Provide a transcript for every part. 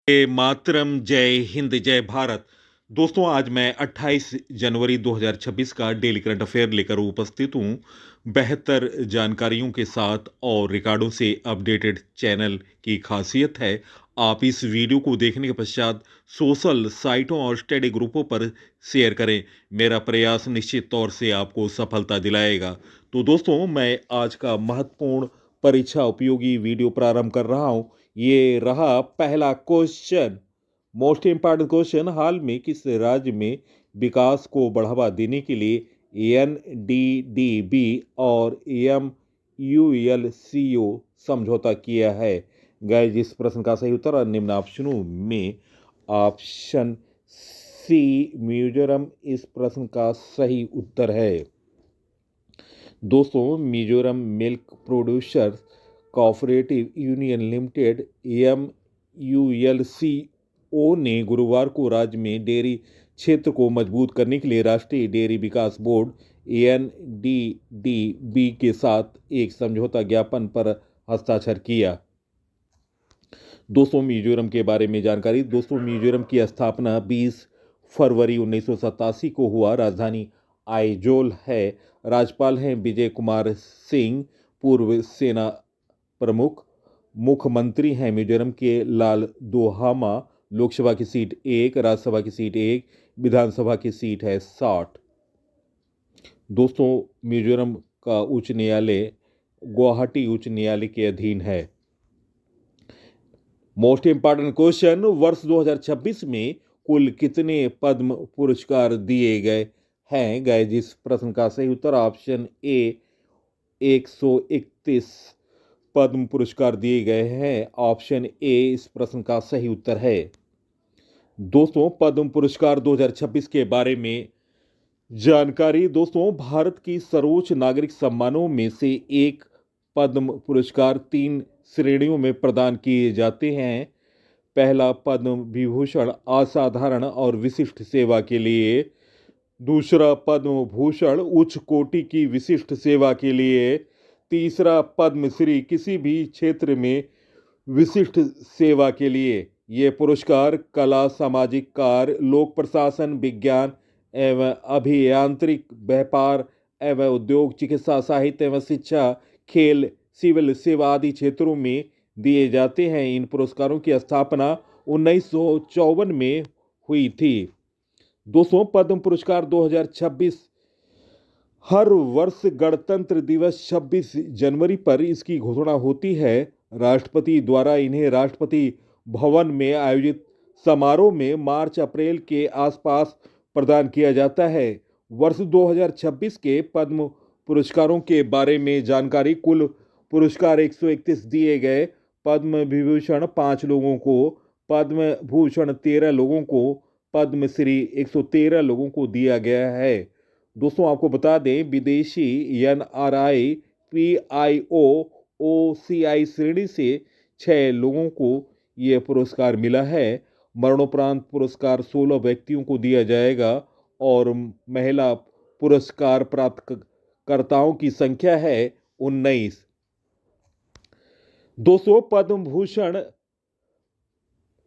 मातरम, जय हिंद, जय भारत। दोस्तों, आज मैं 28 जनवरी 2026 का डेली करंट अफेयर लेकर उपस्थित हूँ। बेहतर जानकारियों के साथ और रिकॉर्डों से अपडेटेड चैनल की खासियत है, आप इस वीडियो को देखने के पश्चात सोशल साइटों और स्टडी ग्रुपों पर शेयर करें। मेरा प्रयास निश्चित तौर से आपको सफलता दिलाएगा। तो दोस्तों, मैं आज का महत्वपूर्ण परीक्षा उपयोगी वीडियो प्रारंभ कर रहा हूँ। ये रहा पहला क्वेश्चन। मोस्ट इंपॉर्टेंट क्वेश्चन, हाल में किस राज्य में विकास को बढ़ावा देने के लिए एनडीडीबी और एमयूएलसीओ समझौता किया है? गाइस, इस प्रश्न का सही उत्तर निम्न ऑप्शनों में ऑप्शन सी मिजोरम इस प्रश्न का सही उत्तर है। दोस्तों, Mizoram milk producers cooperative union limited MULCO ने गुरुवार को राज्य में डेयरी क्षेत्र को मजबूत करने के लिए राष्ट्रीय डेयरी विकास बोर्ड एनडीडीबी के साथ एक समझौता ज्ञापन पर हस्ताक्षर किया। दोस्तों, मिजोरम के बारे में जानकारी। दोस्तों, मिजोरम की स्थापना 20 फरवरी 1987 को हुआ। राजधानी आइजोल है। राज्यपाल हैं विजय कुमार सिंह, पूर्व सेना प्रमुख। मुख्यमंत्री हैं मिजोरम के लाल दोहामा। लोकसभा की सीट 1, राज्यसभा की सीट 1, विधानसभा की सीट है 60। दोस्तों, मिजोरम का उच्च न्यायालय गुवाहाटी उच्च न्यायालय के अधीन है। मोस्ट इंपॉर्टेंट क्वेश्चन, वर्ष 2026 में कुल कितने पद्म पुरस्कार दिए गए हैं? गाइस, इस प्रश्न का सही उत्तर ऑप्शन ए 131 पद्म पुरस्कार दिए गए हैं। ऑप्शन ए इस प्रश्न का सही उत्तर है। दोस्तों, पद्म पुरस्कार 2026 के बारे में जानकारी। दोस्तों, भारत की सर्वोच्च नागरिक सम्मानों में से एक पद्म पुरस्कार 3 श्रेणियों में प्रदान किए जाते हैं। पहला, पद्म विभूषण असाधारण और विशिष्ट सेवा के लिए। दूसरा, पद्म भूषण उच्च कोटि की विशिष्ट सेवा के लिए। तीसरा, पद्मश्री किसी भी क्षेत्र में विशिष्ट सेवा के लिए। ये पुरस्कार कला, सामाजिक कार्य, लोक प्रशासन, विज्ञान एवं अभियांत्रिक, व्यापार एवं उद्योग, चिकित्सा, साहित्य एवं शिक्षा, खेल, सिविल सेवा आदि क्षेत्रों में दिए जाते हैं। इन पुरस्कारों की स्थापना 1954 में हुई थी। दोस्तों, पद्म पुरस्कार 2026 हर वर्ष गणतंत्र दिवस 26 जनवरी पर इसकी घोषणा होती है। राष्ट्रपति द्वारा इन्हें राष्ट्रपति भवन में आयोजित समारोह में मार्च अप्रैल के आसपास प्रदान किया जाता है। वर्ष 2026 के पद्म पुरस्कारों के बारे में जानकारी। कुल पुरस्कार 131 दिए गए। पद्म विभूषण 5 लोगों को, पद्म भूषण 13 लोगों को, पद्मश्री 113 लोगों को दिया गया है। दोस्तों, आपको बता दें, विदेशी एनआरआई पीआईओ ओसीआई श्रेणी से 6 लोगों को यह पुरस्कार मिला है। मरणोपरांत पुरस्कार 16 व्यक्तियों को दिया जाएगा और महिला पुरस्कार प्राप्तकर्ताओं की संख्या है 19। दोस्तों, पद्म भूषण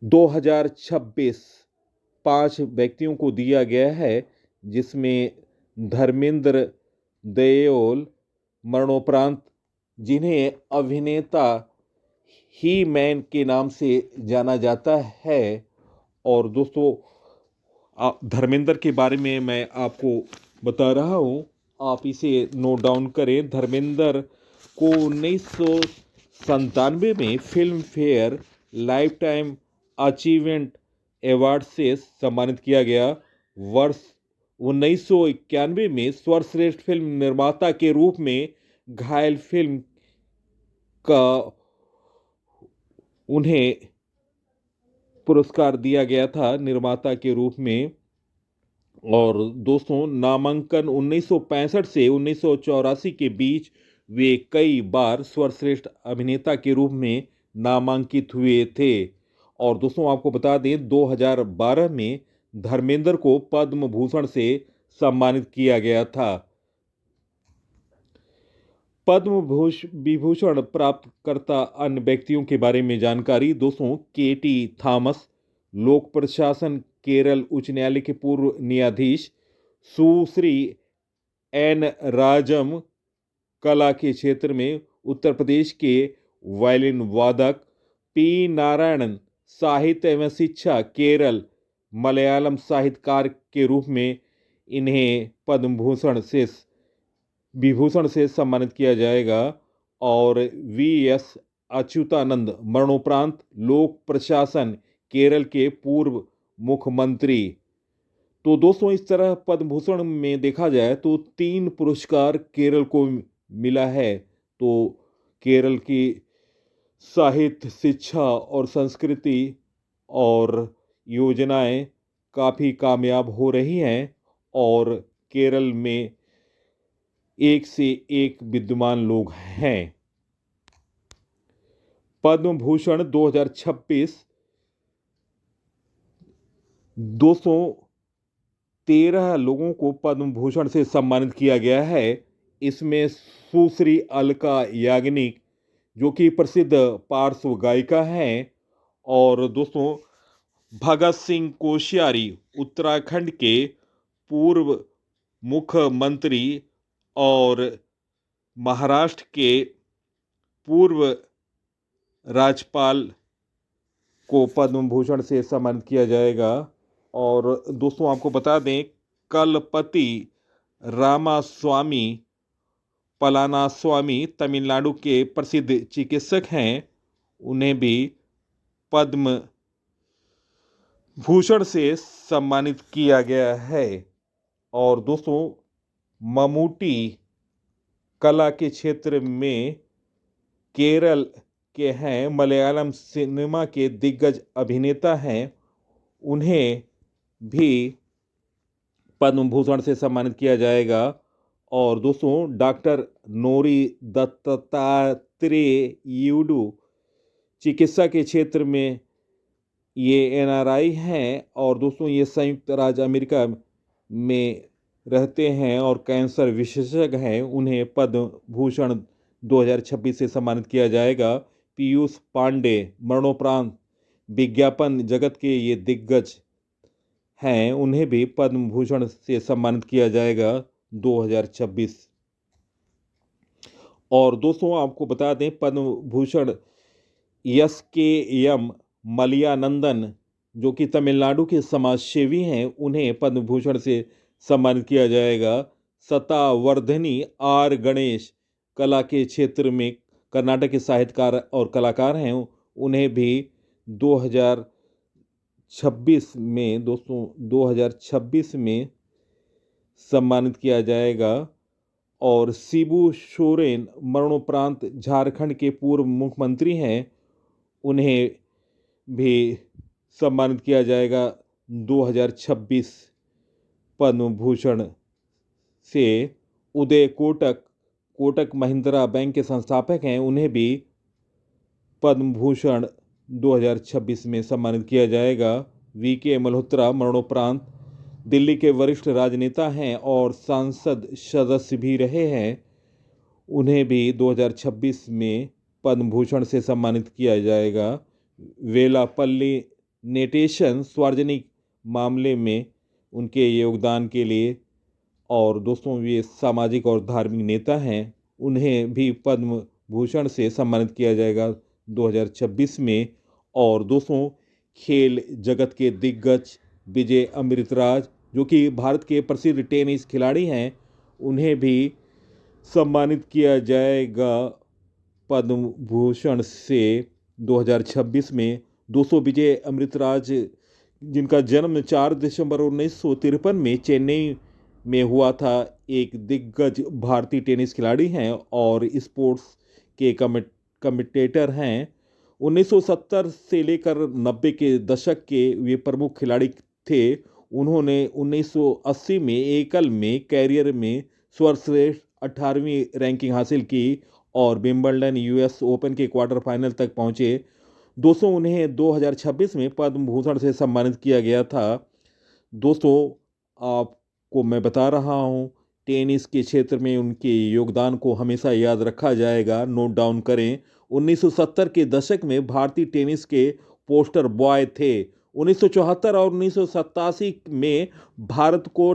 2026 5 व्यक्तियों को दिया गया है, जिसमें धर्मेंद्र देओल मरणोपरांत, जिन्हें अभिनेता ही मैन के नाम से जाना जाता है। और दोस्तों, धर्मेंद्र के बारे में मैं आपको बता रहा हूं, आप इसे नोट डाउन करें। धर्मेंद्र को 1997 में film fair life time achievement award से सम्मानित किया गया। वर्ष 1991 में सर्वश्रेष्ठ फिल्म निर्माता के रूप में घायल फिल्म का उन्हें पुरस्कार दिया गया था, निर्माता के रूप में। और दोस्तों, नामांकन 1965 से 1984 के बीच वे कई बार सर्वश्रेष्ठ अभिनेता के रूप में नामांकित हुए थे। और दोस्तों, आपको बता दें, 2012 में धर्मेंद्र को पद्म भूषण से सम्मानित किया गया था। पद्म विभूषण प्राप्तकर्ता अन्य व्यक्तियों के बारे में जानकारी। दोस्तों, केटी थॉमस, लोक प्रशासन केरल उच्च न्यायालय के पूर्व न्यायाधीश। सुश्री एन राजम, कला के क्षेत्र में उत्तर प्रदेश के वायलिन वादक। पी नारायणन, साहित्य एवं शिक्षा केरल, मलयालम साहित्यकार के रूप में इन्हें पद्म विभूषण से सम्मानित किया जाएगा। और वी एस अच्युतानंद, मरणोपरांत लोक प्रशासन केरल के पूर्व मुख्यमंत्री। तो दोस्तों, इस तरह पद्म भूषण में देखा जाए तो 3 पुरस्कार केरल को मिला है। तो केरल की साहित्य, शिक्षा और संस्कृति और योजनाएं काफ़ी कामयाब हो रही हैं और केरल में एक से एक विद्वान लोग हैं। पद्म भूषण 2026 213 लोगों को पद्म भूषण से सम्मानित किया गया है। इसमें सुश्री अलका याग्निक, जो कि प्रसिद्ध पार्श्व गायिका हैं, और दोस्तों भगत सिंह कोश्यारी, उत्तराखंड के पूर्व मुख्यमंत्री और महाराष्ट्र के पूर्व राज्यपाल को पद्म भूषण से सम्मानित किया जाएगा। और दोस्तों, आपको बता दें, कलपति रामास्वामी पलानास्वामी तमिलनाडु के प्रसिद्ध चिकित्सक हैं, उन्हें भी पद्म भूषण से सम्मानित किया गया है। और दोस्तों, ममूटी कला के क्षेत्र में केरल के हैं, मलयालम सिनेमा के दिग्गज अभिनेता हैं, उन्हें भी पद्म भूषण से सम्मानित किया जाएगा। और दोस्तों, डॉक्टर नोरी दत्तात्रेयुडू चिकित्सा के क्षेत्र में ये एनआरआई हैं, और दोस्तों ये संयुक्त राज्य अमेरिका में रहते हैं और कैंसर विशेषज्ञ हैं। उन्हें पद्म भूषण 2026 से सम्मानित किया जाएगा। पीयूष पांडे, मरणोपरांत विज्ञापन जगत के ये दिग्गज हैं, उन्हें भी पद्म भूषण से सम्मानित किया जाएगा 2026। और दोस्तों, आपको बता दें, पद्म भूषण एस.के.एम. मलयानंदन, जो कि तमिलनाडु के समाजसेवी हैं, उन्हें पद्म भूषण से सम्मानित किया जाएगा। सतावर्धनी आर. गणेश, कला के क्षेत्र में कर्नाटक के साहित्यकार और कलाकार हैं, उन्हें भी 2026 में सम्मानित किया जाएगा। और शिबू सोरेन, मरणोपरांत झारखंड के पूर्व मुख्यमंत्री हैं, उन्हें भी सम्मानित किया जाएगा 2026 पद्म भूषण से। उदय कोटक, कोटक महिंद्रा बैंक के संस्थापक हैं, उन्हें भी पद्म भूषण 2026 में सम्मानित किया जाएगा। वी.के. मल्होत्रा, मरणोपरांत दिल्ली के वरिष्ठ राजनेता हैं और सांसद सदस्य भी रहे हैं, उन्हें भी 2026 में पद्म भूषण से सम्मानित किया जाएगा। वेलापल्ली नेटेशन, सार्वजनिक मामले में उनके योगदान के लिए, और दोस्तों ये सामाजिक और धार्मिक नेता हैं, उन्हें भी पद्म भूषण से सम्मानित किया जाएगा 2026 में। और दोस्तों, खेल जगत के दिग्गज विजय अमृतराज, जो कि भारत के प्रसिद्ध टेनिस खिलाड़ी हैं, उन्हें भी सम्मानित किया जाएगा पद्म भूषण से 2026 में। दोस्तों, विजय अमृतराज, जिनका जन्म 4 दिसंबर 1953 में चेन्नई में हुआ था, एक दिग्गज भारतीय टेनिस खिलाड़ी हैं और स्पोर्ट्स के कमेंटेटर हैं। 1970 से लेकर 90 के दशक के वे प्रमुख खिलाड़ी थे। उन्होंने 1980 में एकल में कैरियर में सर्वश्रेष्ठ 18वीं रैंकिंग हासिल की और विंबलडन यूएस ओपन के क्वार्टर फाइनल तक पहुंचे। दोस्तों, उन्हें 2026 में पद्म भूषण से सम्मानित किया गया था। दोस्तों, आपको मैं बता रहा हूं टेनिस के क्षेत्र में उनके योगदान को हमेशा याद रखा जाएगा। नोट डाउन करें। 1970 के दशक में भारतीय टेनिस के पोस्टर बॉय थे। 1974 और 1987 में भारत को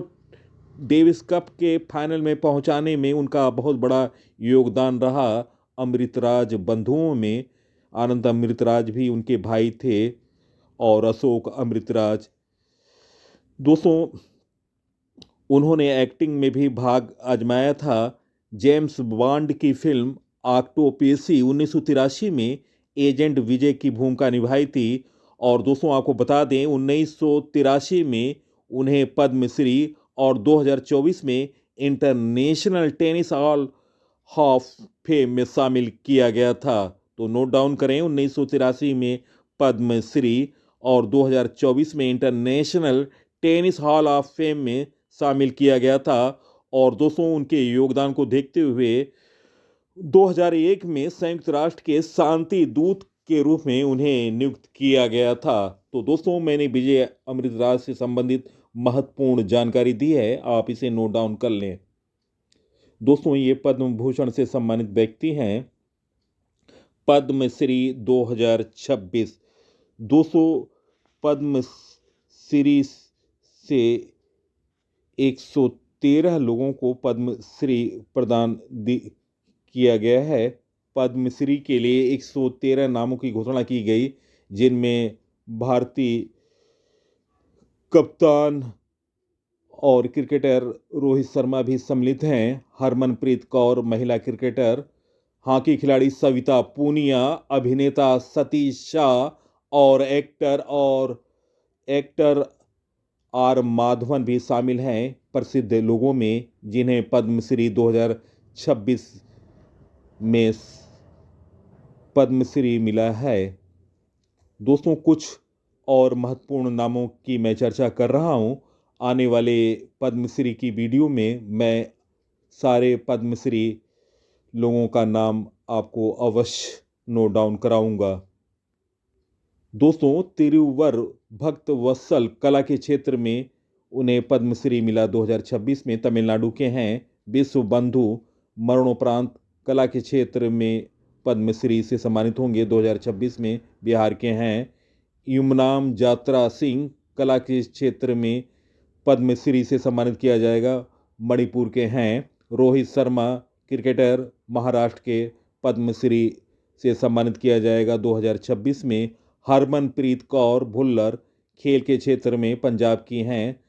डेविस कप के फाइनल में पहुंचाने में उनका बहुत बड़ा योगदान रहा। अमृतराज बंधुओं में आनंद अमृतराज भी उनके भाई थे और अशोक अमृतराज। दोस्तों, उन्होंने एक्टिंग में भी भाग आजमाया था। जेम्स बॉन्ड की फिल्म ऑक्टोपसी 1983 में एजेंट विजय की भूमिका निभाई थी। और दोस्तों, आपको बता दें 1983 में उन्हें पद्मश्री और 2024 में international tennis hall of fame में शामिल किया गया था। तो नोट डाउन करें, 1983 में पद्मश्री और 2024 में international tennis hall of fame में शामिल किया गया था। और दोस्तों, उनके योगदान को देखते हुए 2001 में संयुक्त राष्ट्र के शांति दूत के रूप में उन्हें नियुक्त किया गया था। तो दोस्तों, मैंने विजय अमृतराज से संबंधित महत्वपूर्ण जानकारी दी है, आप इसे नोट डाउन कर लें। दोस्तों, ये पद्म भूषण से सम्मानित व्यक्ति हैं। पद्मश्री 2026। दोस्तों, पद्मश्री से 113 लोगों को पद्मश्री प्रदान किया गया है। पद्मश्री के लिए 113 नामों की घोषणा की गई, जिनमें भारतीय कप्तान और क्रिकेटर रोहित शर्मा भी सम्मिलित हैं। हरमनप्रीत कौर महिला क्रिकेटर, हॉकी खिलाड़ी सविता पूनिया, अभिनेता सतीश शाह और एक्टर आर माधवन भी शामिल हैं प्रसिद्ध लोगों में जिन्हें पद्मश्री 2026 में पद्मश्री मिला है। दोस्तों, कुछ और महत्वपूर्ण नामों की मैं चर्चा कर रहा हूं। आने वाले पद्मश्री की वीडियो में मैं सारे पद्मश्री लोगों का नाम आपको अवश्य नोट डाउन कराऊंगा। दोस्तों, तिरुवर भक्त वत्सल कला के क्षेत्र में उन्हें पद्मश्री मिला 2026 में, तमिलनाडु के हैं। विश्व बंधु मरणोपरांत कला के क्षेत्र में पद्मश्री से सम्मानित होंगे 2026 में, बिहार के हैं। युमनाम जात्रा सिंह कला के क्षेत्र में पद्मश्री से सम्मानित किया जाएगा, मणिपुर के हैं। रोहित शर्मा क्रिकेटर, महाराष्ट्र के, पद्मश्री से सम्मानित किया जाएगा 2026 में। हरमनप्रीत कौर भुल्लर खेल के क्षेत्र में पंजाब की हैं,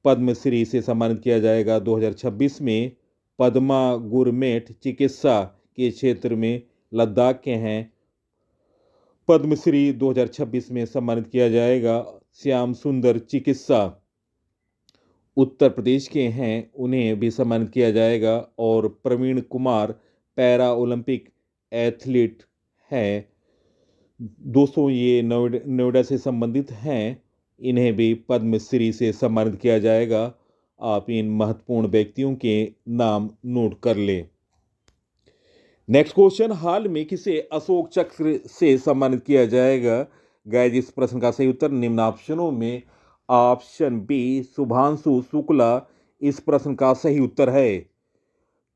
पद्मश्री से सम्मानित किया जाएगा 2026 में। पद्मा गुरमेट चिकित्सा के क्षेत्र में लद्दाख के हैं, पद्मश्री 2026 में सम्मानित किया जाएगा। श्याम सुंदर चिकित्सा उत्तर प्रदेश के हैं, उन्हें भी सम्मानित किया जाएगा। और Praveen Kumar para Olympic athlete हैं। दोस्तों, ये नोएडा से संबंधित हैं, इन्हें भी पद्मश्री से सम्मानित किया जाएगा। आप इन महत्वपूर्ण व्यक्तियों के नाम नोट कर लें। नेक्स्ट क्वेश्चन, हाल में किसे अशोक चक्र से सम्मानित किया जाएगा? गाइस, इस प्रश्न का सही उत्तर निम्न ऑप्शनों में ऑप्शन बी शुभांशु शुक्ला इस प्रश्न का सही उत्तर है।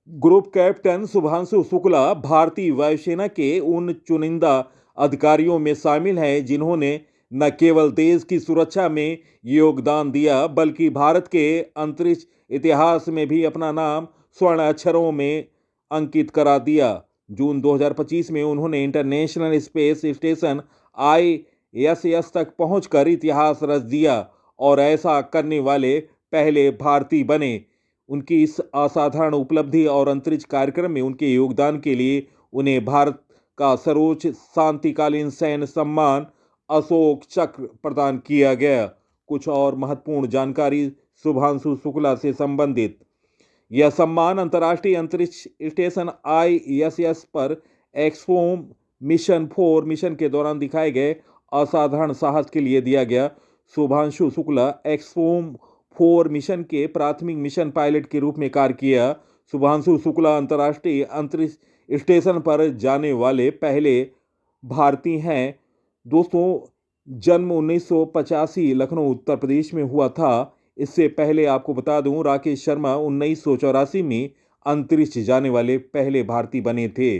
ग्रुप कैप्टन शुभांशु शुक्ला भारतीय वायुसेना के उन चुनिंदा अधिकारियों में शामिल हैं जिन्होंने न केवल देश की सुरक्षा में योगदान दिया बल्कि भारत के अंतरिक्ष इतिहास में भी अपना नाम स्वर्ण अक्षरों में अंकित करा दिया। जून 2025 में उन्होंने इंटरनेशनल स्पेस स्टेशन ISS तक पहुंचकर इतिहास रच दिया और ऐसा करने वाले पहले भारतीय बने। उनकी इस असाधारण उपलब्धि और अंतरिक्ष कार्यक्रम में उनके योगदान के लिए उन्हें भारत का सर्वोच्च शांतिकालीन सैन्य सम्मान अशोक चक्र प्रदान किया गया। कुछ और महत्वपूर्ण जानकारी शुभांशु शुक्ला से संबंधित। यह सम्मान अंतर्राष्ट्रीय अंतरिक्ष स्टेशन ISS पर एक्सफोम मिशन 4 मिशन के दौरान दिखाए गए असाधारण साहस के लिए दिया गया। शुभांशु शुक्ला एक्सफोम 4 मिशन के प्राथमिक मिशन पायलट के रूप में कार्य किया। शुभांशु शुक्ला अंतर्राष्ट्रीय अंतरिक्ष स्टेशन पर जाने वाले पहले भारतीय हैं। दोस्तों, जन्म 1985 लखनऊ उत्तर प्रदेश में हुआ था। इससे पहले आपको बता दूं, राकेश शर्मा 1984 में अंतरिक्ष जाने वाले पहले भारतीय बने थे।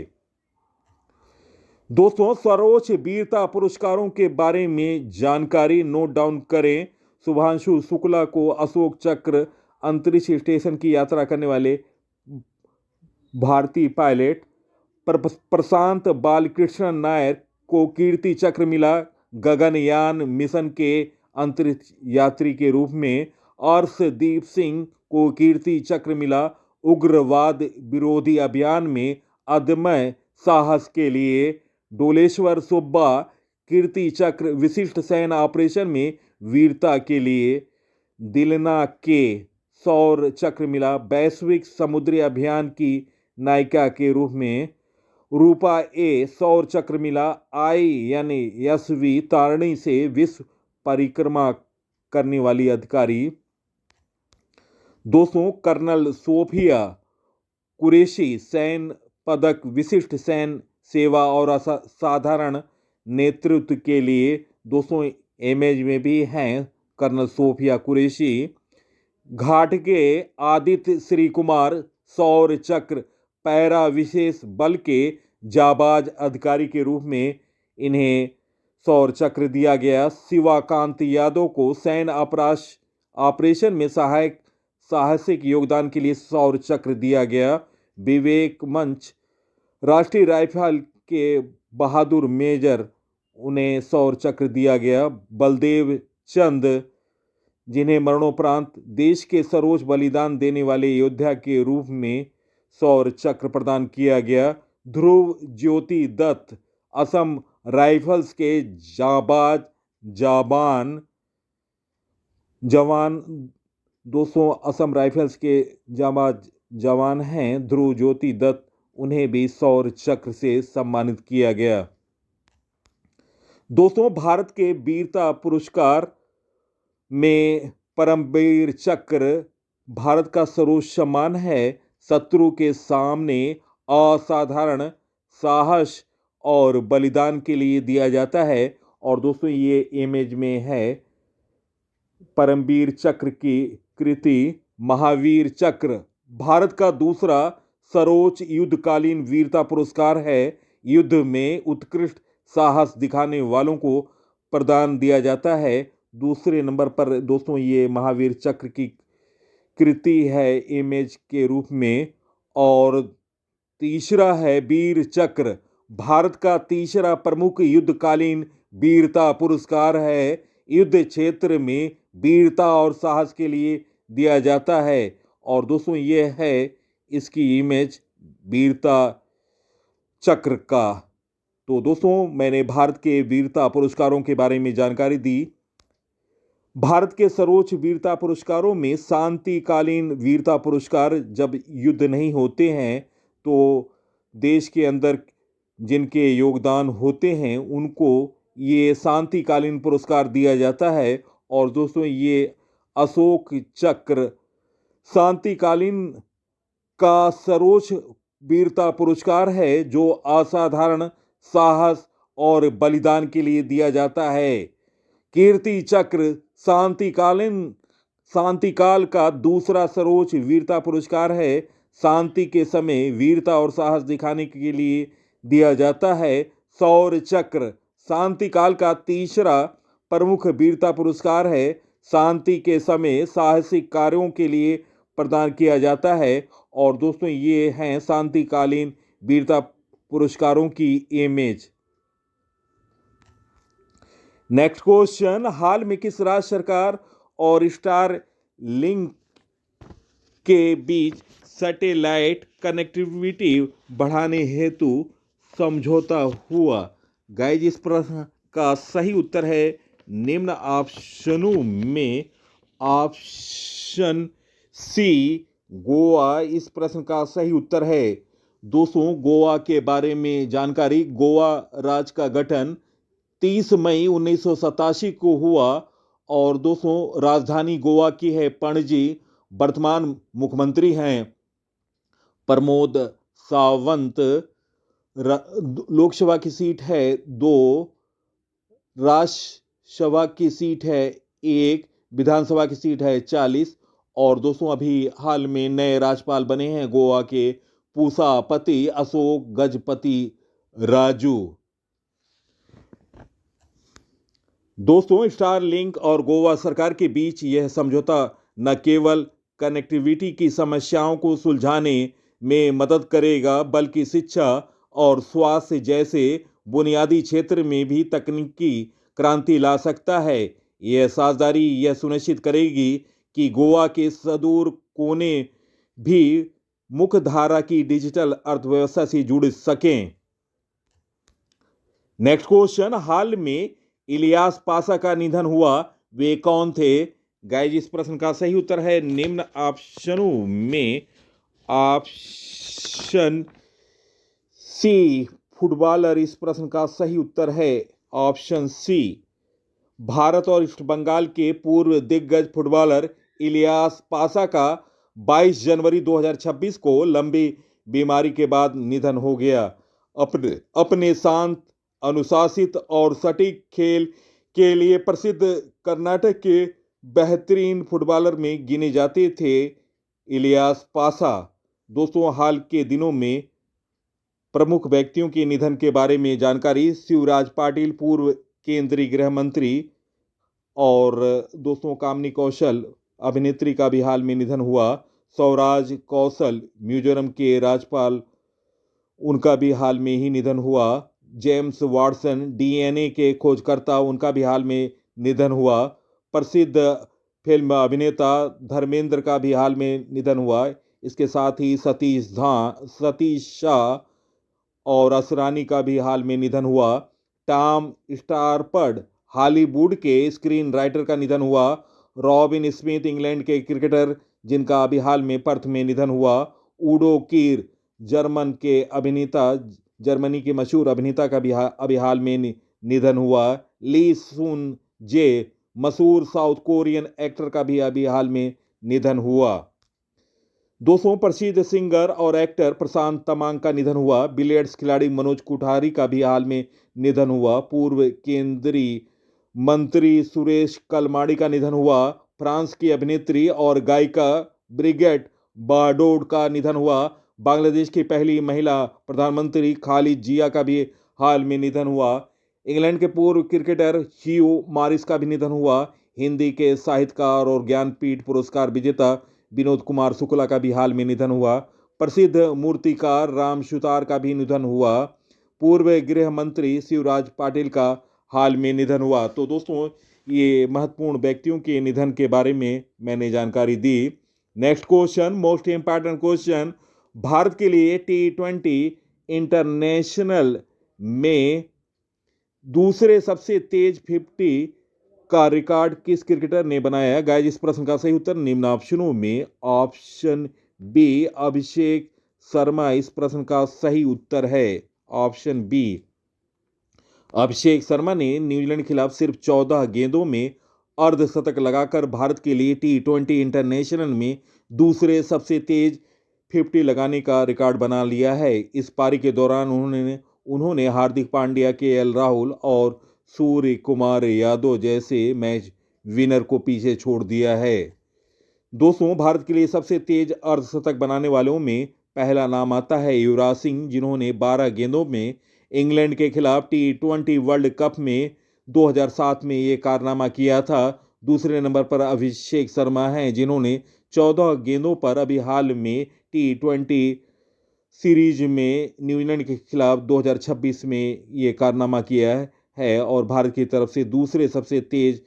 दोस्तों, सर्वोच्च वीरता पुरस्कारों के बारे में जानकारी नोट डाउन करें। शुभांशु शुक्ला को अशोक चक्र, अंतरिक्ष स्टेशन की यात्रा करने वाले भारतीय पायलट। प्रशांत बालकृष्णन नायर को कीर्ति चक्र मिला गगनयान मिशन के अंतरिक्ष यात्री के रूप में। अर्शदीप सिंह को कीर्ति चक्र मिला उग्रवाद विरोधी अभियान में अदम्य साहस के लिए। डोलेश्वर सुब्बा कीर्ति चक्र विशिष्ट सैन्य ऑपरेशन में वीरता के लिए। दिलना के सौर चक्र मिला वैश्विक समुद्री अभियान की नायिका के रूप में। रूपा ए सौर चक्र मिला INSV तारणी से विश्व परिक्रमा करने वाली अधिकारी। दोस्तों, कर्नल सोफिया कुरैशी सैन्य पदक विशिष्ट सैन्य सेवा और असाधारण नेतृत्व के लिए। दोस्तों, इमेज में भी हैं कर्नल सोफिया कुरैशी। घाटगे आदित्य श्री कुमार सौर चक्र पैरा विशेष बल के जाबाज अधिकारी के रूप में इन्हें सौर चक्र दिया गया। शिवाकांत यादव को सैन्य ऑपरेशन में साहसिक योगदान के लिए सौर चक्र दिया गया। विवेक मंच राष्ट्रीय राइफल के बहादुर मेजर, उन्हें सौर चक्र दिया गया। बलदेव चंद, जिन्हें मरणोपरांत देश के सर्वोच्च बलिदान देने वाले योद्धा के रूप में सौर चक्र प्रदान किया गया। ध्रुव ज्योति दत्त असम राइफल्स के जवान। दोस्तों, असम राइफल्स के जवान हैं ध्रुव ज्योति दत्त, उन्हें भी सौर चक्र से सम्मानित किया गया। दोस्तों, भारत के वीरता पुरस्कार में परमवीर चक्र भारत का सर्वोच्च सम्मान है। शत्रु के सामने असाधारण साहस और बलिदान के लिए दिया जाता है। और दोस्तों, ये इमेज में है परमवीर चक्र की कृति। महावीर चक्र भारत का दूसरा सर्वोच्च युद्धकालीन वीरता पुरस्कार है। युद्ध में उत्कृष्ट साहस दिखाने वालों को प्रदान दिया जाता है। दूसरे नंबर पर दोस्तों ये महावीर चक्र की कृति है इमेज के रूप में। और तीसरा है वीर चक्र, भारत का तीसरा प्रमुख युद्धकालीन वीरता पुरस्कार है। युद्ध क्षेत्र में वीरता और साहस के लिए दिया जाता है। और दोस्तों ये है इसकी इमेज वीरता चक्र का। तो दोस्तों, मैंने भारत के वीरता पुरस्कारों के बारे में जानकारी दी। भारत के सर्वोच्च वीरता पुरस्कारों में शांतिकालीन वीरता पुरस्कार, जब युद्ध नहीं होते हैं तो देश के अंदर जिनके योगदान होते हैं उनको ये शांतिकालीन पुरस्कार दिया जाता है। और दोस्तों, ये अशोक चक्र शांतिकालीन का सर्वोच्च वीरता पुरस्कार है जो असाधारण साहस और बलिदान के लिए दिया जाता है। कीर्ति चक्र शांतिकाल का दूसरा सर्वोच्च वीरता पुरस्कार है। शांति के समय वीरता और साहस दिखाने के लिए दिया जाता है। शौर्य चक्र शांतिकाल का तीसरा प्रमुख वीरता पुरस्कार है। शांति के समय साहसिक कार्यों के लिए प्रदान किया जाता है। और दोस्तों, ये हैं शांतिकालीन वीरता पुरस्कारों की इमेज। नेक्स्ट क्वेश्चन, हाल में किस राज्य सरकार और स्टार लिंक के बीच सैटेलाइट कनेक्टिविटी बढ़ाने हेतु समझौता हुआ? गाइस, इस प्रश्न का सही उत्तर है निम्न ऑप्शनों में ऑप्शन सी गोवा इस प्रश्न का सही उत्तर है। दोस्तों, गोवा के बारे में जानकारी। गोवा राज्य का गठन 30 मई 1987 को हुआ। और दोस्तों, राजधानी गोवा की है पणजी। वर्तमान मुख्यमंत्री हैं प्रमोद सावंत। लोकसभा की सीट है 2, राज्यसभा की सीट है 1। विधानसभा की सीट है 40। और दोस्तों अभी हाल में नए राज्यपाल बने हैं गोवा के पूसापति अशोक गजपति राजू। दोस्तों स्टारलिंक और गोवा सरकार के बीच यह समझौता न केवल कनेक्टिविटी की समस्याओं को सुलझाने में मदद करेगा बल्कि शिक्षा और स्वास्थ्य जैसे बुनियादी क्षेत्र में भी तकनीकी क्रांति ला सकता है। यह साझेदारी यह सुनिश्चित करेगी कि गोवा के सुदूर कोने भी मुख्यधारा की डिजिटल अर्थव्यवस्था से जुड़ सकें। नेक्स्ट क्वेश्चन, हाल में इलियास पासा का निधन हुआ, वे कौन थे? गाइस इस प्रश्न का सही उत्तर है निम्न ऑप्शनों में ऑप्शन सी फुटबॉलर। इस प्रश्न का सही उत्तर है ऑप्शन सी। भारत और ईस्ट बंगाल के पूर्व दिग्गज फुटबॉलर इलियास पासा का 22 जनवरी 2026 को लंबी बीमारी के बाद निधन हो गया। अपने शांत, अनुशासित और सटीक खेल के लिए प्रसिद्ध कर्नाटक के बेहतरीन फुटबॉलर में गिने जाते थे इलियास पासा। दोस्तों हाल के दिनों में प्रमुख व्यक्तियों के निधन के बारे में जानकारी। शिवराज पाटिल पूर्व केंद्रीय गृह मंत्री, और दोस्तों कामिनी कौशल अभिनेत्री का भी हाल में निधन हुआ। स्वराज कौशल मिजोरम के राज्यपाल, उनका भी हाल में ही निधन हुआ। जेम्स वाटसन डीएनए के खोजकर्ता, उनका भी हाल में निधन हुआ। प्रसिद्ध फिल्म अभिनेता धर्मेंद्र का भी हाल में निधन हुआ। इसके साथ ही सतीश शाह और असरानी का भी हाल में निधन हुआ। टॉम स्टारपर्ड हॉलीवुड के स्क्रीन राइटर का निधन हुआ। रॉबिन स्मिथ इंग्लैंड के क्रिकेटर, जिनका अभी हाल में पर्थ में निधन हुआ। उडो कीर जर्मनी के मशहूर अभिनेता का भी अभी हाल में निधन हुआ। ली सुन जे मशहूर साउथ कोरियन एक्टर का भी अभी हाल में निधन हुआ। दोस्तों प्रसिद्ध सिंगर और एक्टर प्रशांत तमांग का निधन हुआ। बिलियर्ड्स खिलाड़ी मनोज कोठारी का भी हाल में निधन हुआ। पूर्व केंद्रीय मंत्री सुरेश कलमाडी का निधन हुआ। फ्रांस की अभिनेत्री और गायिका ब्रिगेट बार्डोट का निधन हुआ। बांग्लादेश की पहली महिला प्रधानमंत्री खालिद जिया का भी हाल में निधन हुआ। इंग्लैंड के पूर्व क्रिकेटर ह्यू मॉरिस का भी निधन हुआ। हिंदी के साहित्यकार और ज्ञानपीठ पुरस्कार विजेता विनोद कुमार शुक्ला का भी हाल में निधन हुआ। प्रसिद्ध मूर्तिकार राम सुतार का भी निधन हुआ। पूर्व गृह मंत्री शिवराज पाटिल का हाल में निधन हुआ। तो दोस्तों ये महत्वपूर्ण व्यक्तियों के निधन के बारे में मैंने जानकारी दी। Next question, most important question, Bharat के लिए T20 इंटरनेशनल में दूसरे सबसे तेज 50 का रिकॉर्ड किस क्रिकेटर ने बनाया? गाइस इस प्रश्न का सही उत्तर निम्न ऑप्शनों में ऑप्शन बी अभिषेक शर्मा। इस प्रश्न का सही उत्तर है ऑप्शन बी। अभिषेक शर्मा ने न्यूजीलैंड के खिलाफ सिर्फ 14 गेंदों में अर्धशतक लगाकर भारत के लिए T20 इंटरनेशनल में दूसरे सबसे तेज 50 लगाने का रिकॉर्ड बना लिया है। इस पारी के दौरान उन्होंने हार्दिक पांड्या, केएल राहुल और सूर्य कुमार यादव जैसे मैच विनर को पीछे छोड़ दिया है। दोस्तों भारत के लिए सबसे तेज अर्धशतक बनाने वालों में पहला नाम आता है युवराज सिंह, जिन्होंने 12 गेंदों में इंग्लैंड के खिलाफ T20 वर्ल्ड कप में 2007 में ये कारनामा किया था। दूसरे नंबर पर अभिषेक शर्मा हैं, जिन्होंने 14 गेंदों पर अभी हाल में T20 सीरीज में न्यूजीलैंड के खिलाफ 2026 में ये कारनामा किया है और भारत की तरफ से दूसरे सबसे तेज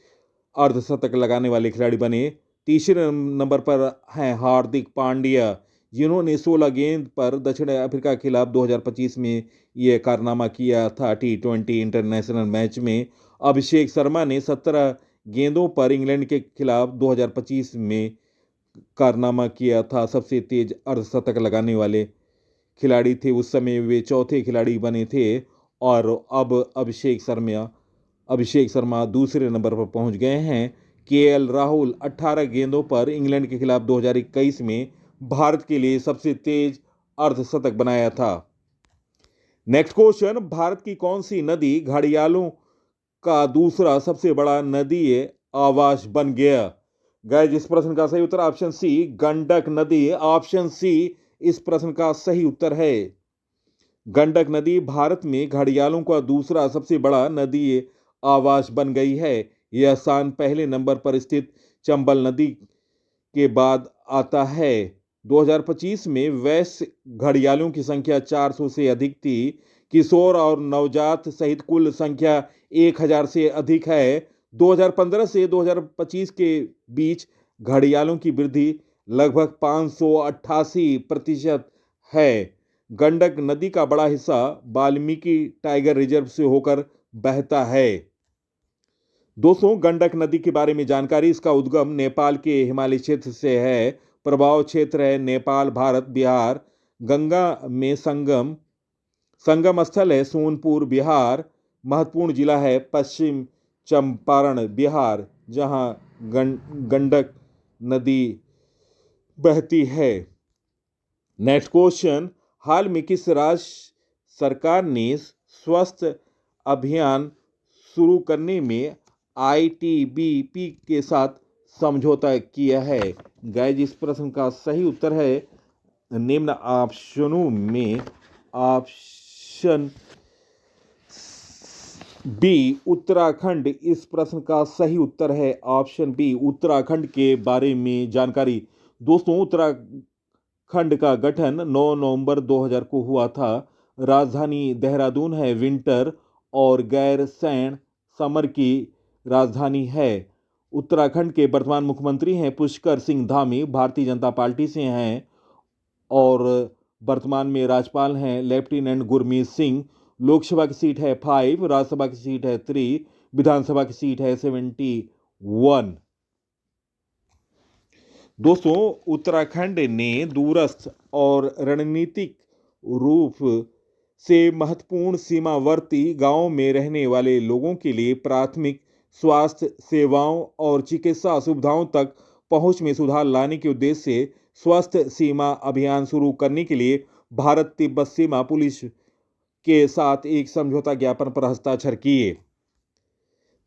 अर्धशतक लगाने वाले खिलाड़ी बने। तीसरे नंबर पर हैं हार्दिक पांड्या, जिन्होंने 16 गेंद पर दक्षिण अफ्रीका के खिलाफ 2025 में यह कारनामा किया था T20 इंटरनेशनल मैच में। अभिषेक शर्मा ने 17 गेंदों पर इंग्लैंड के खिलाफ 2025 में कारनामा किया था। सबसे तेज अर्धशतक लगाने वाले खिलाड़ी थे, उस समय वे चौथे खिलाड़ी बने थे। और अब अभिषेक शर्मा दूसरे नंबर पर पहुंच गए हैं। केएल राहुल 18 गेंदों पर इंग्लैंड के खिलाफ 2021 में भारत के लिए सबसे तेज अर्धशतक बनाया था। नेक्स्ट क्वेश्चन, भारत की कौन सी नदी घड़ियालों का दूसरा सबसे बड़ा नदी आवास बन गया? गाइस, इस प्रश्न का सही उत्तर ऑप्शन सी गंडक नदी। ऑप्शन सी इस प्रश्न का सही उत्तर है। गंडक नदी भारत में घड़ियालों का दूसरा सबसे बड़ा नदी आवास बन गई है। यह स्थान पहले नंबर पर स्थित चंबल नदी के बाद आता है। 2025 में वैश्य घड़ियालों की संख्या 400 से अधिक थी। किशोर और नवजात सहित कुल संख्या 1000 से अधिक है। 2015 से 2025 के बीच घड़ियालों की वृद्धि लगभग 588% है। गंडक नदी का बड़ा हिस्सा वाल्मीकि टाइगर रिजर्व से होकर बहता है। दोस्तों, गंडक नदी के बारे में जानकारी। इसका उद्गम नेपाल के हिमालय क्षेत्र से है। प्रभाव क्षेत्र है नेपाल, भारत, बिहार। गंगा में संगम स्थल है सोनपुर, बिहार। महत्वपूर्ण जिला है पश्चिम चंपारण, बिहार, जहां गंडक नदी बहती है। नेक्स्ट क्वेश्चन, हाल में किस राज्य सरकार ने स्वास्थ्य अभियान शुरू करने में आईटीबीपी के साथ समझौता किया है? गाइस, इस प्रश्न का सही उत्तर है निम्न ऑप्शनों में ऑप्शन बी उत्तराखंड। इस प्रश्न का सही उत्तर है ऑप्शन बी उत्तराखंड के बारे में जानकारी। दोस्तों, उत्तराखंड का गठन 9 नवंबर 2000 को हुआ था। राजधानी देहरादून है। विंटर और गैरसैंण समर की राजधानी है। उत्तराखंड के वर्तमान मुख्यमंत्री हैं पुष्कर सिंह धामी, भारतीय जनता पार्टी से हैं। और वर्तमान में राज्यपाल हैं लेफ्टिनेंट गुरमीत सिंह। लोकसभा की सीट है 5, राज्यसभा की सीट है 3, विधानसभा की सीट है 71। दोस्तों, उत्तराखंड ने दूरस्थ और रणनीतिक रूप से महत्वपूर्ण सीमावर्ती गांवों में रहने वाले लोगों के लिए प्राथमिक स्वास्थ्य सेवाओं और चिकित्सा सुविधाओं तक पहुंच में सुधार लाने के उद्देश्य से स्वस्थ सीमा अभियान शुरू करने के लिए भारत तिब्बत सीमा पुलिस के साथ एक समझौता ज्ञापन पर हस्ताक्षर किए।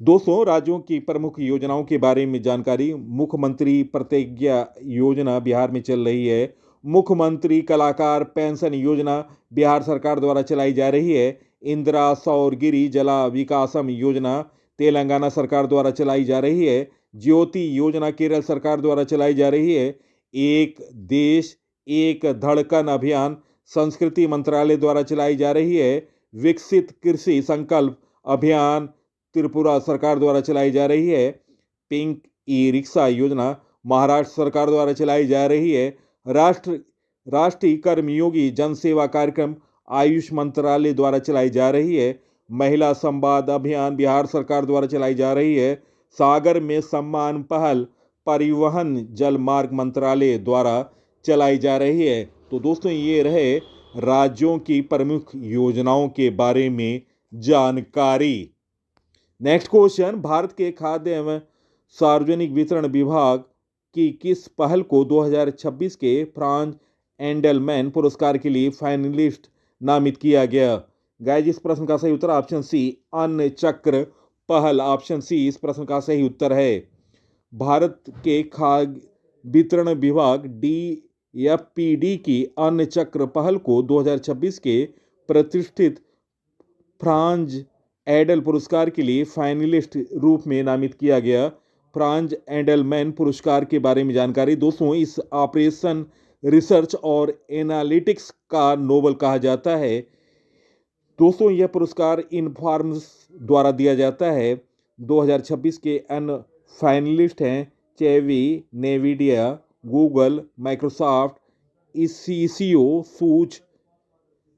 दोस्तों, राज्यों की प्रमुख योजनाओं के बारे में जानकारी। मुख्यमंत्री प्रतिज्ञा योजना बिहार में चल रही है। मुख्यमंत्री कलाकार पेंशन योजना बिहार सरकार द्वारा चलाई जा रही है। इंदिरा सौर गिरी जला विकासम योजना तेलंगाना सरकार द्वारा चलाई जा रही है। ज्योति योजना केरल सरकार द्वारा चलाई जा रही है। एक देश एक धड़कन अभियान संस्कृति मंत्रालय द्वारा चलाई जा रही है। विकसित कृषि संकल्प अभियान त्रिपुरा सरकार द्वारा चलाई जा रही है। पिंक ई रिक्शा योजना महाराष्ट्र सरकार द्वारा चलाई जा रही है। राष्ट्रीय कर्मयोगी जनसेवा कार्यक्रम आयुष मंत्रालय द्वारा चलाई जा रही है। महिला संवाद अभियान बिहार सरकार द्वारा चलाई जा रही है। सागर में सम्मान पहल परिवहन जल मार्ग मंत्रालय द्वारा चलाई जा रही है। तो दोस्तों, ये रहे राज्यों की प्रमुख योजनाओं के बारे में जानकारी। नेक्स्ट क्वेश्चन, भारत के खाद्य एवं सार्वजनिक वितरण विभाग की किस पहल को 2026 के फ्रांज एंडलमैन पुरस्कार के लिए फाइनलिस्ट नामित किया गया? गाइस, इस प्रश्न का सही उत्तर ऑप्शन सी अन्न चक्र पहल। ऑप्शन सी इस प्रश्न का सही उत्तर है। भारत के खाद्य वितरण विभाग DFPD की अन्न चक्र पहल को 2026 के प्रतिष्ठित फ्रांज एडल पुरस्कार के लिए फाइनलिस्ट रूप में नामित किया गया। फ्रांज एंडलमैन पुरस्कार के बारे में जानकारी। दोस्तों, इस ऑपरेशन रिसर्च और एनालिटिक्स का नोबल कहा जाता है। दोस्तों, यह पुरस्कार इनफॉर्म्स द्वारा दिया जाता है। 2026 के अन्य फाइनलिस्ट हैं चेवी, नेविडिया, गूगल, माइक्रोसॉफ्ट, सीसीओ, सूच।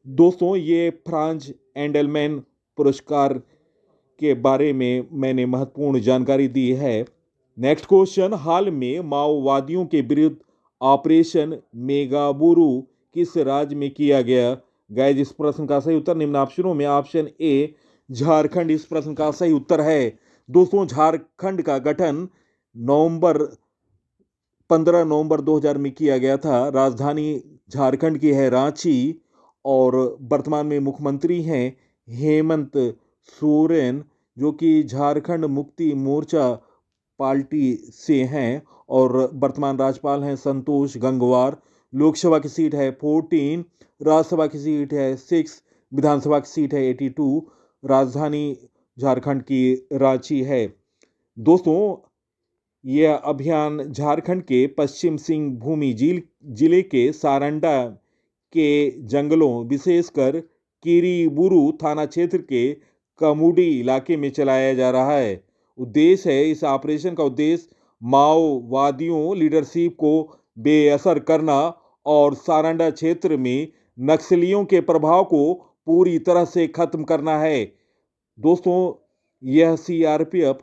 दोस्तों, ये फ्रांज एंडलमैन पुरस्कार के बारे में मैंने महत्वपूर्ण जानकारी दी है। नेक्स्ट क्वेश्चन, हाल में माओवादियों के विरुद्ध ऑपरेशन मेगाबुरु किस राज्य में किया गया? गाइस, इस प्रश्न का सही उत्तर निम्न ऑप्शनों में ऑप्शन ए झारखंड इस प्रश्न का सही उत्तर है। दोस्तों, झारखंड का गठन 15 नवंबर 2000 में किया गया था। राजधानी झारखंड की है रांची और वर्तमान में मुख्यमंत्री हैं हेमंत सोरेन, जो कि झारखंड मुक्ति मोर्चा पार्टी से हैं और वर्तमान राज्यपाल हैं संतोष गंगवार। लोकसभा की सीट है 14, राज्यसभा की सीट है 6, विधानसभा की सीट है 82, राजधानी झारखंड की रांची है। दोस्तों, यह अभियान झारखंड के पश्चिम सिंहभूम जिले के सारंडा के जंगलों, विशेषकर किरीबुरू थाना क्षेत्र के कमुडी इलाके में चलाया जा रहा है। इस ऑपरेशन का उद्देश्य माओवादियों लीडरशिप को बेअसर करना और सारंडा क्षेत्र में नक्सलियों के प्रभाव को पूरी तरह से खत्म करना है। दोस्तों, यह सीआरपीएफ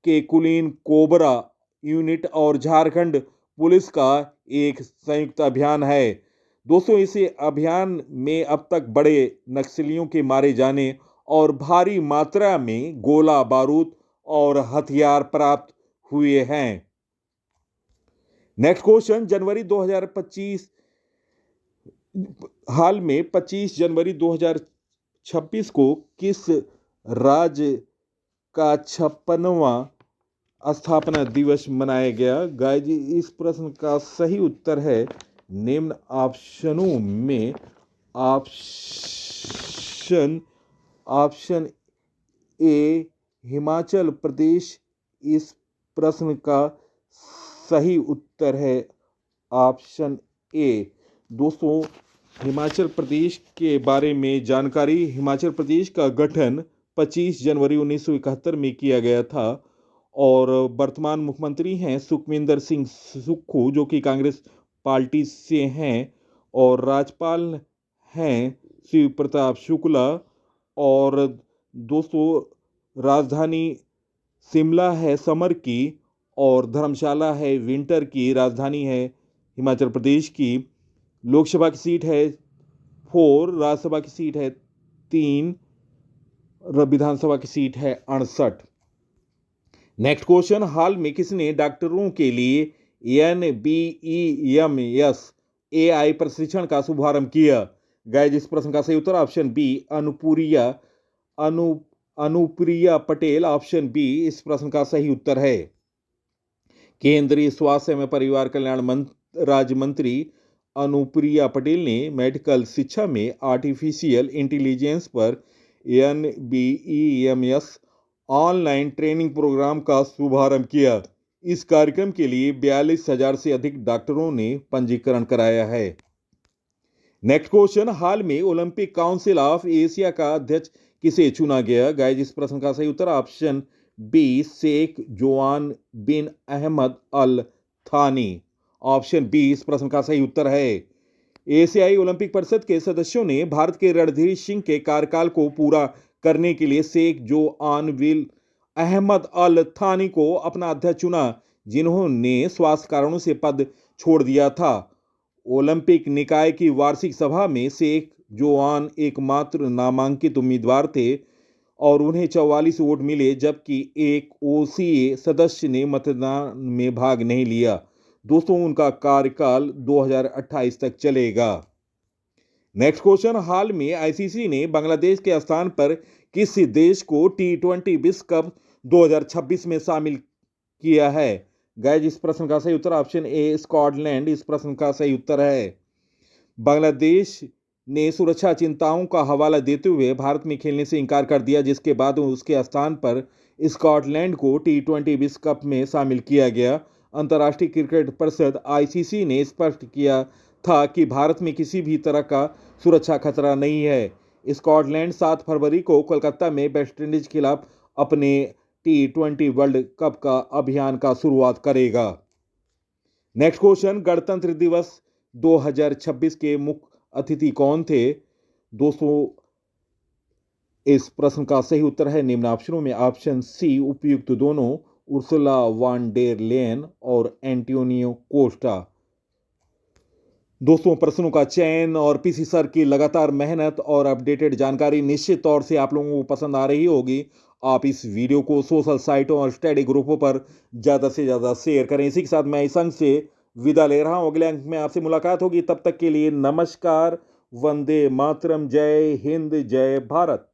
के कुलीन कोबरा यूनिट और झारखंड पुलिस का एक संयुक्त अभियान है। दोस्तों, इस अभियान में अब तक बड़े नक्सलियों के मारे जाने और भारी मात्रा में गोला बारूद और हथियार प्राप्त हुए हैं। नेक्स्ट क्वेश्चन, हाल में 25 जनवरी 2026 को किस राज्य का 56वां स्थापना दिवस मनाया गया? गाइस, इस प्रश्न का सही उत्तर है निम्न ऑप्शनों में ऑप्शन ए हिमाचल प्रदेश। इस प्रश्न का सही उत्तर है ऑप्शन ए। दोस्तों, हिमाचल प्रदेश के बारे में जानकारी। हिमाचल प्रदेश का गठन 25 जनवरी 1971 में किया गया था और वर्तमान मुख्यमंत्री हैं सुखविंदर सिंह सुक्खू, जो कि कांग्रेस पार्टी से हैं, और राज्यपाल हैं शिव प्रताप शुक्ला। और दोस्तों, राजधानी शिमला है समर की और धर्मशाला है विंटर की राजधानी है हिमाचल प्रदेश की। लोकसभा की सीट है 4, राज्यसभा की सीट है 3, विधानसभा की सीट है 68। नेक्स्ट क्वेश्चन, हाल में किसने डॉक्टरों के लिए NBEMS AI प्रशिक्षण का शुभारंभ किया? गाइस, इस प्रश्न का सही उत्तर option B Anupriya Patel. Option B इस प्रश्न का सही उत्तर है। केंद्रीय स्वास्थ्य एवं परिवार कल्याण राज्य मंत्री अनुप्रिया पटेल ने मेडिकल शिक्षा में आर्टिफिशियल इंटेलिजेंस पर NBEMS ऑनलाइन ट्रेनिंग प्रोग्राम का शुभारंभ किया। इस कार्यक्रम के लिए 42,000 से अधिक डॉक्टरों ने पंजीकरण कराया है। नेक्स्ट क्वेश्चन, हाल में ओलंपिक काउंसिल ऑफ एशिया का अध्यक्ष किसे चुना गया? गाइस, इस प्रश्न का सही उत्तर option B Sheikh Joaan bin Ahmed Al Thani. Option B इस प्रश्न का सही उत्तर है। एशियाई ओलंपिक परिषद के सदस्यों ने भारत के रणधीर सिंह के कार्यकाल को पूरा करने के लिए Sheikh Joaan bin Ahmed Al थानी को अपना अध्यक्ष चुना, जिन्होंने स्वास्थ्य कारणों से पद छोड़ दिया था। ओलंपिक निकाय की वार्षिक सभा में शेख जोआन एकमात्र नामांकित उम्मीदवार थे और उन्हें 44 वोट मिले, जबकि एक OCA सदस्य ने मतदान में भाग नहीं लिया। दोस्तों, उनका कार्यकाल 2028 तक चलेगा। नेक्स्ट क्वेश्चन, हाल में ICC ने बांग्लादेश के स्थान पर किस देश को T20 विश्व कप 2026 में शामिल किया है? गाइस, इस प्रश्न का सही उत्तर ऑप्शन ए स्कॉटलैंड। इस प्रश्न का सही उत्तर है। बांग्लादेश ने सुरक्षा चिंताओं का हवाला देते हुए भारत में खेलने से इनकार कर दिया, जिसके बाद उसके स्थान पर स्कॉटलैंड को T20 विश्व कप में शामिल किया गया। अंतर्राष्ट्रीय क्रिकेट परिषद ICC ने स्पष्ट किया था कि भारत में किसी भी तरह का सुरक्षा खतरा नहीं है। स्कॉटलैंड 7 फरवरी को कोलकाता में वेस्टइंडीज के खिलाफ अपने T20 वर्ल्ड कप का अभियान का शुरुआत करेगा। नेक्स्ट क्वेश्चन, गणतंत्र दिवस 2026 के मुख्य अतिथि कौन थे? दोस्तों, इस प्रश्न का सही उत्तर है निम्न ऑप्शनों में ऑप्शन सी उपयुक्त दोनों, उर्सुला वान डेर लेयन और एंटोनियो कोस्टा। दोस्तों, प्रश्नों का चयन और पीसी सर की लगातार मेहनत और अपडेटेड जानकारी निश्चित तौर से आप लोगों को पसंद आ रही होगी। आप इस वीडियो को सोशल साइटों और स्टडी ग्रुपों पर ज़्यादा से ज़्यादा शेयर करें। इसी के साथ मैं इस अंक से विदा ले रहा हूं। अगले अंक में आपसे मुलाकात होगी। तब तक के लिए नमस्कार, वंदे मातरम, जय हिंद, जय भारत।